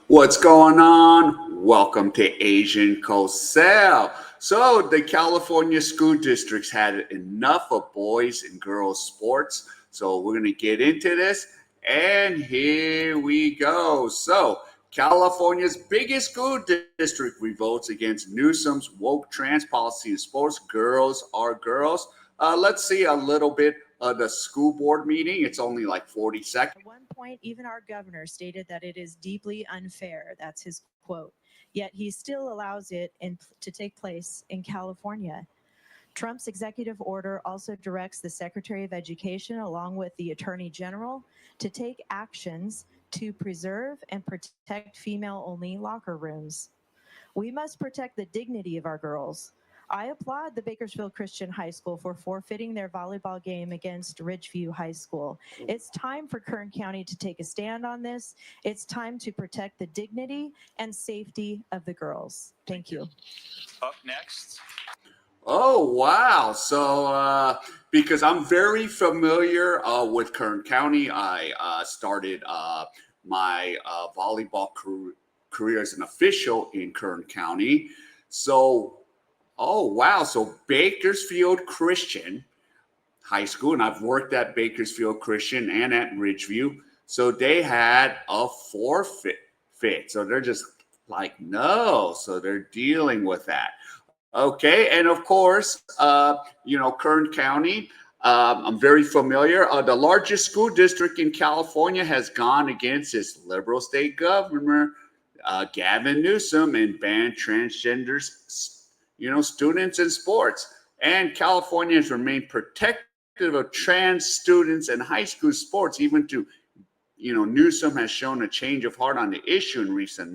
What's going on? Welcome to Asian Cosell. So, the California school districts had enough of boys and girls sports. So, we're going to get into this. And here we go. So, California's biggest school district revolts against Newsom's woke trans policy in sports. Girls are girls. Let's see a little bit of the school board meeting. It's only like 40 seconds. At one point, even our governor stated that it is deeply unfair. That's his quote. Yet he still allows it to take place in California. Trump's executive order also directs the Secretary of Education, along with the Attorney General, to take actions to preserve and protect female-only locker rooms. We must protect the dignity of our girls. I applaud the Bakersfield Christian High School for forfeiting their volleyball game against Ridgeview High School. It's time for Kern County to take a stand on this. It's time to protect the dignity and safety of the girls. Thank you. Up next. Oh, wow. So, because I'm very familiar with Kern County, I started my volleyball career as an official in Kern County. So, oh, wow. So, Bakersfield Christian High School, and I've worked at Bakersfield Christian and at Ridgeview. So, they had a forfeit. So, they're just like, no. So, they're dealing with that. Okay, and of course, Kern County, I'm very familiar. The largest school district in California has gone against its liberal state governor, Gavin Newsome, and banned transgenders, students in sports. And California has remained protective of trans students in high school sports, even to, Newsome has shown a change of heart on the issue in recent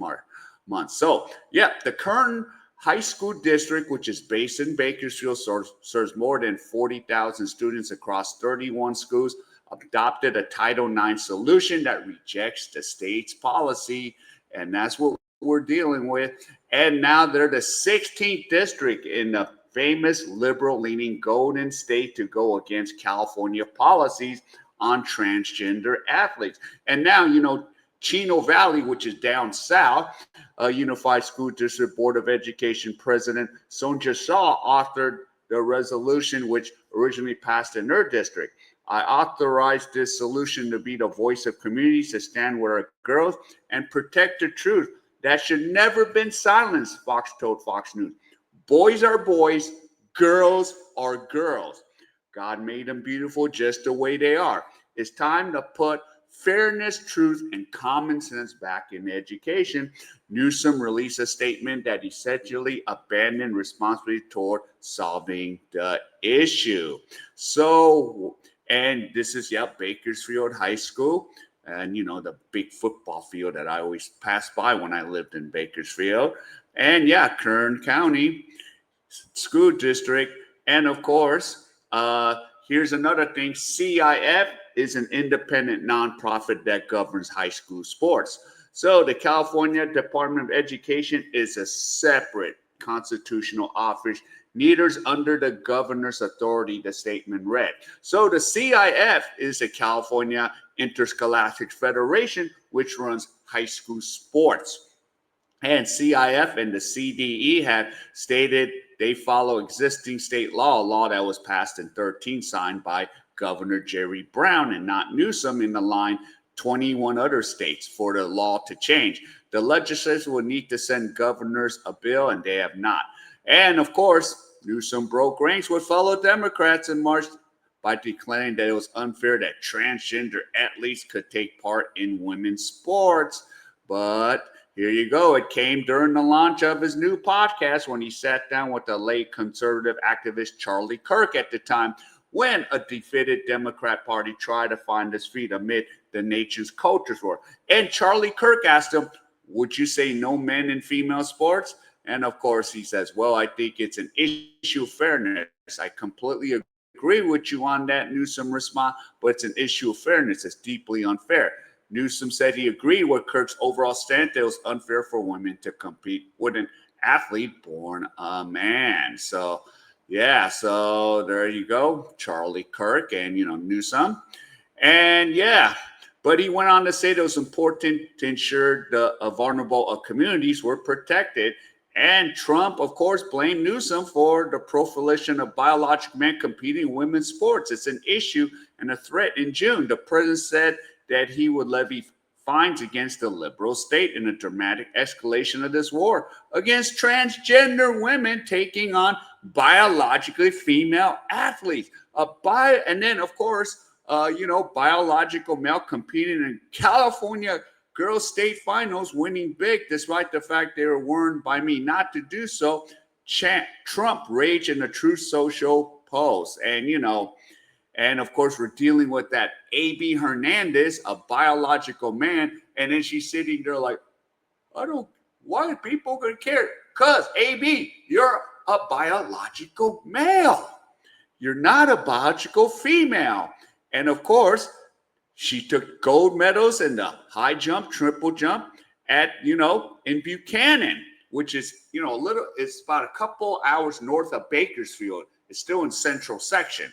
months. So, yeah, the Kern High School District, which is based in Bakersfield, serves more than 40,000 students across 31 schools, adopted a Title IX solution that rejects the state's policy, and that's what we're dealing with. And now they're the 16th district in the famous liberal-leaning Golden State to go against California policies on transgender athletes. And now, Chino Valley, which is down south, Unified School District Board of Education President Sonja Shaw authored the resolution which originally passed in her district. I authorized this solution to be the voice of communities to stand with our girls and protect the truth that should never been silenced, Fox told Fox News. Boys are boys, girls are girls. God made them beautiful just the way they are. It's time to put fairness, truth, and common sense back in education. Newsome released a statement that essentially abandoned responsibility toward solving the issue. So, and this is, Bakersfield High School. And, the big football field that I always passed by when I lived in Bakersfield. And, Kern County School District. And, of course, here's another thing. CIF is an independent nonprofit that governs high school sports. So the California Department of Education is a separate constitutional office, neither is under the governor's authority, the statement read. So the CIF is the California Interscholastic Federation, which runs high school sports. And CIF and the CDE have stated they follow existing state law, a law that was passed in 2013, signed by Governor Jerry Brown and not Newsome in the line 21 other states for the law to change. The legislature will need to send governors a bill, and they have not. And of course, Newsome broke ranks with fellow Democrats in March by declaring that it was unfair that transgender athletes could take part in women's sports. But here you go. It came during the launch of his new podcast when he sat down with the late conservative activist Charlie Kirk at the time, when a defeated Democrat Party tried to find his feet amid the nation's culture war. And Charlie Kirk asked him, would you say no men in female sports? And of course, he says, well, I think it's an issue of fairness. I completely agree with you on that, Newsome responded, but it's an issue of fairness. It's deeply unfair. Newsome said he agreed with Kirk's overall stance that it was unfair for women to compete with an athlete born a man. So, so there you go, Charlie Kirk and, Newsome. And But he went on to say that it was important to ensure the vulnerable communities were protected. And Trump, of course, blamed Newsom for the proliferation of biological men competing in women's sports. It's an issue and a threat. In June, the president said that he would levy fines against the liberal state in a dramatic escalation of this war against transgender women taking on biologically female athletes. And then, of course, biological male competing in California girls state finals, winning big despite the fact they were warned by me not to do so. Trump raged in a Truth Social post. And of course, we're dealing with that A.B. Hernandez, a biological man. And then she's sitting there like, why are people going to care? Because, A.B., you're a biological male. You're not a biological female. And of course, she took gold medals in the high jump, triple jump in Buchanan, which is, it's about a couple hours north of Bakersfield. It's still in central section.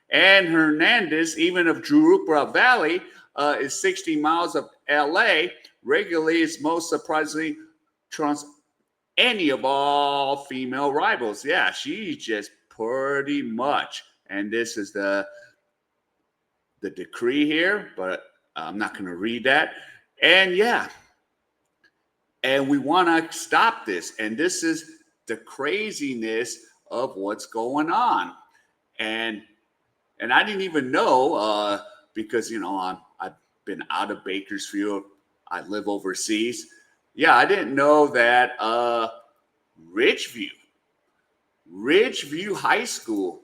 And Hernandez, even of Jurapa Valley, is 60 miles of LA. Regularly, is most surprisingly any of all female rivals. Yeah, she's just pretty much. And this is the decree here, but I'm not going to read that. And yeah, and we want to stop this. And this is the craziness of what's going on. And I didn't even know because I've been out of Bakersfield. I live overseas. Yeah, I didn't know that Ridgeview High School,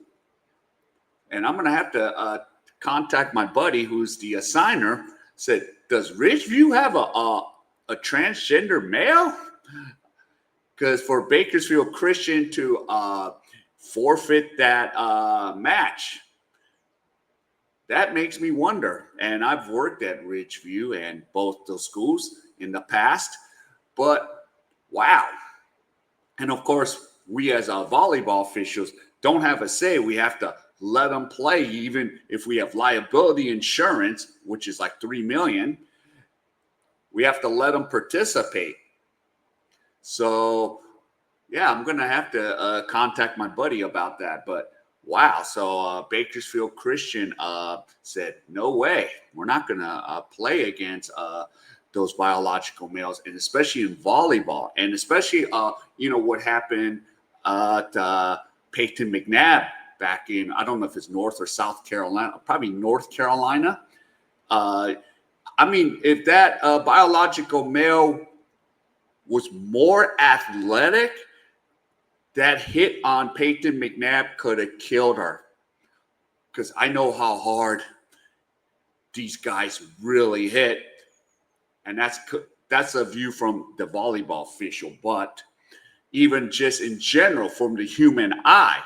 and I'm going to have to contact my buddy who's the assigner, said, does Ridgeview have a transgender male? Because for Bakersfield Christian to forfeit that match, that makes me wonder. And I've worked at Ridgeview and both those schools in the past, but wow. And of course, we as volleyball officials don't have a say. We have to let them play, even if we have liability insurance, which is like $3 million. We have to let them participate. So, yeah, I'm going to have to contact my buddy about that. But wow, so Bakersfield Christian said, no way, we're not going to play against those biological males, and especially in volleyball, and especially, what happened at Peyton McNabb back in, I don't know if it's North or South Carolina, probably North Carolina. If that biological male was more athletic, that hit on Peyton McNabb could have killed her. Because I know how hard these guys really hit. And that's a view from the volleyball official. But even just in general, from the human eye,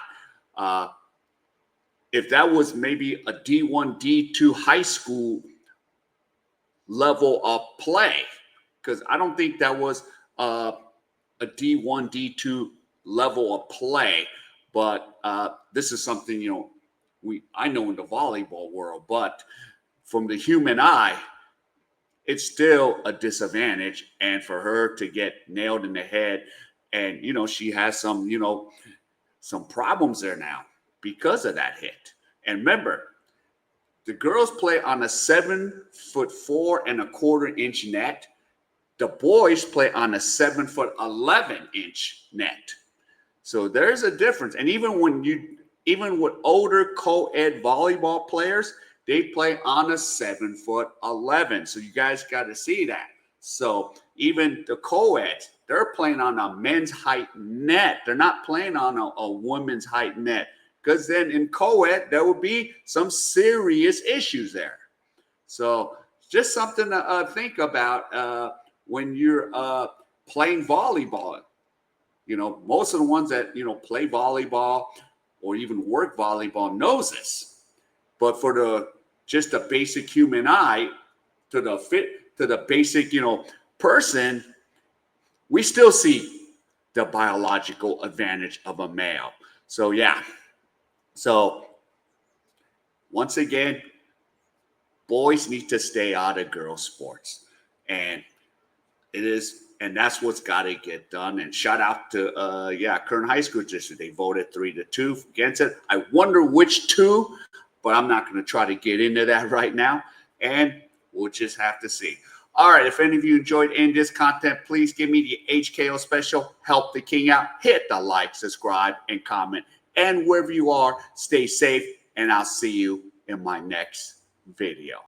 if that was maybe a D1, D2 high school level of play, because I don't think that was a D1, D2 level of play, but this is something I know in the volleyball world, but from the human eye, it's still a disadvantage. And for her to get nailed in the head, and she has some problems there now because of that hit. And remember, the girls play on a 7'4.25" net. The boys play on a 7'11" net. So there's a difference. And even with older co-ed volleyball players, they play on a 7'11". So you guys got to see that. So even the co-eds, they're playing on a men's height net. They're not playing on a women's height net. Because then in co-ed, there will be some serious issues there. So just something to think about when you're playing volleyball. Most of the ones that, play volleyball or even work volleyball knows this. But for just the basic human eye, to the basic, person, we still see the biological advantage of a male. So, yeah. So, once again, boys need to stay out of girls' sports. And and that's what's got to get done. And shout out to Kern High School District. They voted 3-2 against it. I wonder which two, but I'm not going to try to get into that right now. And we'll just have to see. All right, if any of you enjoyed any of this content, please give me the HKO special, help the king out, hit the like, subscribe, and comment. And wherever you are, stay safe, and I'll see you in my next video.